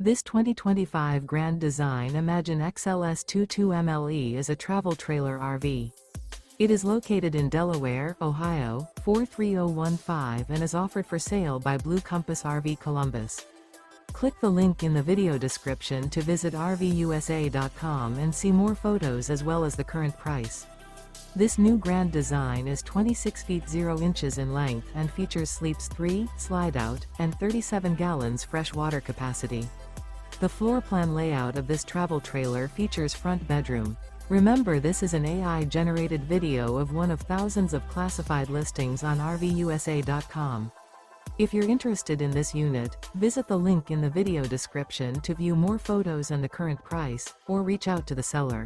This 2025 Grand Design Imagine XLS 22MLE is a travel trailer RV. It is located in Delaware, Ohio, 43015 and is offered for sale by Blue Compass RV Columbus. Click the link in the video description to visit RVUSA.com and see more photos as well as the current price. This new Grand Design is 26 feet 0 inches in length and features sleeps 3, Slideout, and 37 gallons fresh water capacity. The floor plan layout of this travel trailer features front bedroom. Remember, this is an AI-generated video of one of thousands of classified listings on RVUSA.com. If you're interested in this unit, visit the link in the video description to view more photos and the current price, or reach out to the seller.